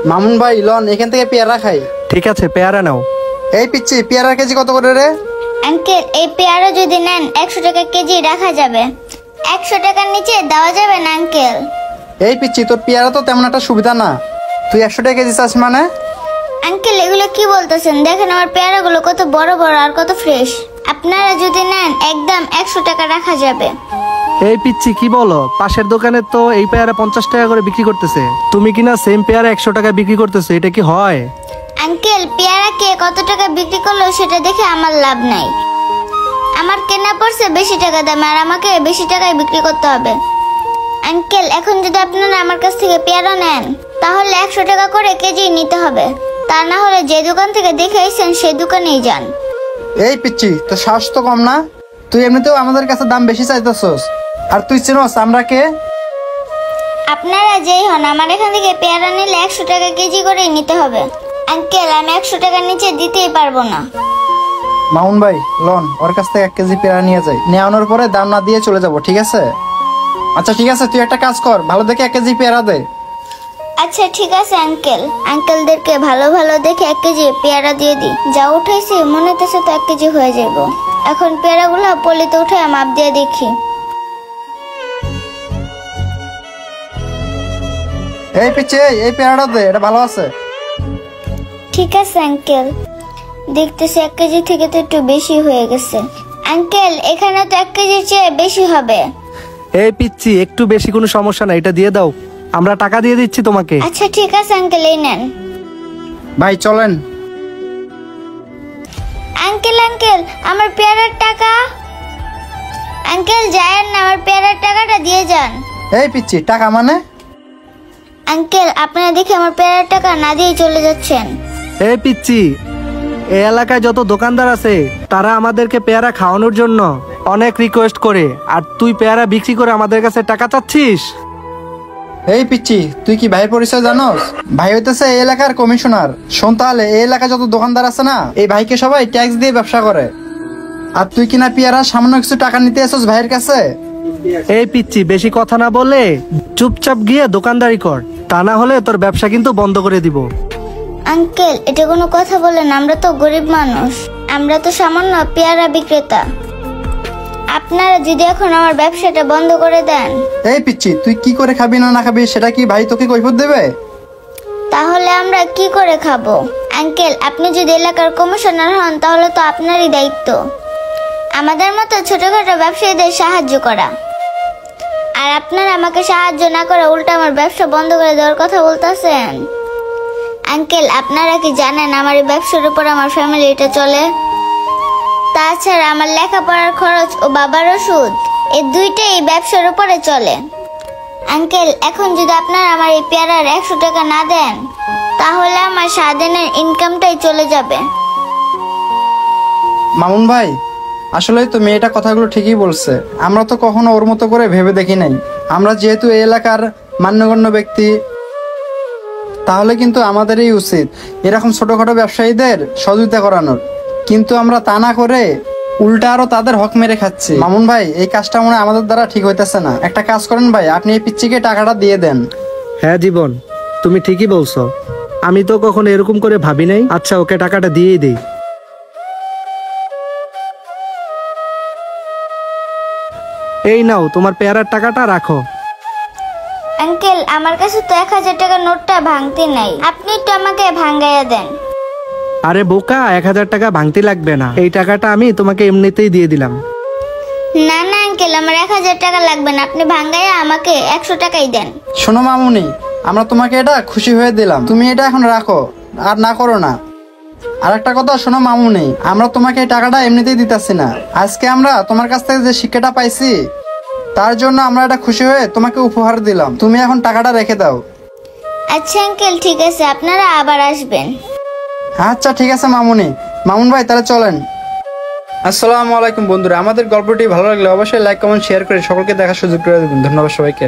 মামুন ভাই লন এখান থেকে পেয়ারা খাই। ঠিক আছে, পেয়ারা নাও। এই পিচ্ছি পেয়ারার কেজি কত করে রে? আঙ্কেল এই পেয়ারা যদি নেন 100 টাকা কেজি রাখা যাবে, 100 টাকার নিচে দেওয়া যাবে না আঙ্কেল। এই পিচ্ছি তোর পেয়ারা তো তেমন একটা সুবিধা না, তুই 100 টাকা কেজি চাস মানে? আঙ্কেল এগুলো কি বলতেছেন? দেখেন আমার পেয়ারাগুলো কত বড় বড় আর কত ফ্রেশ। আপনারা যদি নেন একদম 100 টাকা রাখা যাবে। এই পিচ্ছি কি বলো? পাশের দোকানে তো এই পেয়ারা 50 টাকা করে বিক্রি করতেছে, তুমি কিনা সেম পেয়ারা 100 টাকা বিক্রি করতেছো, এটা কি হয়? আঙ্কেল পেয়ারা কে কত টাকা বিক্রি করলো সেটা দেখে আমার লাভ নাই। আমার কেনা পড়ছে বেশি টাকা দামে আর আমাকে বেশি টাকায় বিক্রি করতে হবে। আঙ্কেল এখন যদি আপনারা আমার কাছ থেকে পেয়ারা নেন তাহলে 100 টাকা করে কেজি নিতে হবে, তা না হলে যে দোকান থেকে দেখে এসেছেন সেই দোকানেই যান। এই পিচ্ছি তোর সাহস তো কম না, তুই এমনিতেও আমাদের কাছে দাম বেশি চাইতেছস, আর তুই চিনোস আমরা কে? আপনারা যেই হন আমার এখান থেকে পেয়ারা নিলে 100 টাকা কেজি করেই নিতে হবে। আঙ্কেল আমি 100 টাকার নিচে দিতেই পারবো না। মামুন ভাই লন ওর কাছ থেকে 1 কেজি পেয়ারা নিয়ে যাই, নেওয়ানোর পরে দাম না দিয়ে চলে যাব, ঠিক আছে? আচ্ছা ঠিক আছে, তুই একটা কাজ কর, ভালো দেখে 1 কেজি পেয়ারা দে। আচ্ছা ঠিক আছে আঙ্কেল, আঙ্কেলদেরকে ভালো ভালো দেখে 1 কেজি পেয়ারা দিয়ে দিই। যা উঠাইছি মনে হতেছে তো 1 কেজি হয়ে যাব। এখন পেয়ারাগুলো পলিতে উঠে মাপ দিয়ে দেখি। এই পিচ্ছি এই পেয়ারাটা দে, এটা ভালো আছে। ঠিক আছে আঙ্কেল, দেখতেছি 1 কেজি থেকে তো একটু বেশি হয়ে গেছে। আঙ্কেল এখানে তো 1 কেজির চেয়ে বেশি হবে। এই পিচ্ছি একটু বেশি কোনো সমস্যা না, এটা দিয়ে দাও, আমরা টাকা দিয়ে দিচ্ছি তোমাকে। আচ্ছা ঠিক আছে আঙ্কেল এই নেন। ভাই চলেন। আঙ্কেল আঙ্কেল আমার পেয়ারার টাকা। আঙ্কেল যায়েন না, আমার পেয়ারার টাকাটা দিয়ে যান। এই পিচ্ছি টাকা মানে? আঙ্কেল আপনারা দেখে আমার পেয়ারার টাকা না দিয়ে চলে যাচ্ছেন। এই পিচ্ছি এই এলাকায় যত দোকানদার আছে তারা আমাদেরকে পেয়ারা খাওয়ানোর জন্য অনেক রিকোয়েস্ট করে, আর তুই পেয়ারা বিক্রি করে আমাদের কাছে টাকা চাচ্ছিস? এই পিচ্ছি তুই কি ভাইয়ের পরিচয় জানোস? ভাই হইতেছে এই এলাকার কমিশনার। শোন তাহলে এই এলাকায় যত দোকানদার আছে না, এই ভাইকে সবাই ট্যাক্স দিয়ে ব্যবসা করে, আর তুই কিনা পেয়ারা সামান্য কিছু টাকা নিতে আসছিস ভাইয়ের কাছে। এই পিচ্ছি বেশি কথা না বলে চুপচাপ গিয়ে দোকানদারি কর, তা না হলে তোর ব্যবসা কিন্তু বন্ধ করে দিব। আঙ্কেল এটা কোনো কথা বলেন? আমরা তো গরিব মানুষ, আমরা তো সামান্য পেয়ারা বিক্রেতা। আপনারা যদি এখন আমার ব্যবসাটা বন্ধ করে দেন। এই পিচ্ছি তুই কি করে খাবি না না খাবি সেটা কি ভাই তোকে কৈফিয়ত দেবে? তাহলে আমরা কি করে খাবো? আঙ্কেল আপনি যদি এলাকার কমিশনার হন তাহলে তো আপনারই দায়িত্ব আমাদের মতো ছোটখাটো ব্যবসায়ীদের সাহায্য করা, আর আপনারা আমাকে সাহায্য না করে উল্টা আমার ব্যবসা বন্ধ করে দেওয়ার কথা বলতেছেন। আঙ্কেল আপনারা কি জানেন আমার এই ব্যবসার উপর আমার ফ্যামিলিটা চলে? তাছাড়া আমার লেখাপড়ার খরচ ও বাবার ওষুধ এই দুইটাই এই ব্যবসার উপরে চলে। আঙ্কেল এখন যদি আপনারা আমার এই পেয়ারার 100 টাকা না দেন তাহলে আমার সারাদিনের ইনকামটাই চলে যাবে। মামুন ভাই আসলে তো মেয়েটা কথাগুলো ঠিকই বলছে, আমরা তো কখনো ওর মতো করে ভেবে দেখি নাই। আমরা যেহেতু এই এলাকার মান্যগণ্য ব্যক্তি, তাহলে কিন্তু আমাদেরই উচিত এরকম ছোটখাটো ব্যবসায়ীদের সহযোগিতা করানোর, কিন্তু আমরা তা না করে উল্টা আরো তাদের হক মেরে খাচ্ছি। মামুন ভাই এই কাজটা মনে হয় আমাদের দ্বারা ঠিক হইতেছে না, একটা কাজ করেন ভাই, আপনি এই পিচ্চিকে টাকাটা দিয়ে দেন। হ্যাঁ জীবন তুমি ঠিকই বলছো, আমি তো কখনো এরকম করে ভাবি নাই। আচ্ছা ওকে টাকাটা দিয়েই দেই। এই নাও তোমার পেয়ারার টাকাটা রাখো। আঙ্কেল আমার কাছে তো 1000 টাকার নোটটা ভাঙতে নাই, আপনি একটু আমাকে ভাঙাইয়া দেন। আরে বোকা, 1000 টাকা ভাঙতে লাগবে না, এই টাকাটা আমি তোমাকে এমনিতেই দিয়ে দিলাম। না না আঙ্কেল আমার 1000 টাকা লাগবে না, আপনি ভাঙাইয়া আমাকে 100 টাকাই দেন। শোনো মামুনি, আমরা তোমাকে এটা খুশি হয়ে দিলাম, তুমি এটা এখন রাখো আর না করো না। আর একটা কথা শোনো মামুনি, আমরা তোমাকে এই টাকাটা এমনিতেই দিতেছি না, আজকে আমরা তোমার কাছ থেকে যে শিক্ষাটা পাইছি তার জন্য আমরা এটা খুশি হয়ে তোমাকে উপহার দিলাম, তুমি এখন টাকাটা রেখে দাও। আচ্ছা আঙ্কেল ঠিক আছে, আপনারা আবার আসবেন। আচ্ছা ঠিক আছে মামুনি। মামুন ভাই তাহলে চলেন। আসসালামু আলাইকুম বন্ধুরা, আমাদের গল্পটি ভালো লাগলে অবশ্যই লাইক কমেন্ট শেয়ার করে সকলকে দেখার সুযোগ করে দেবেন। ধন্যবাদ সবাইকে।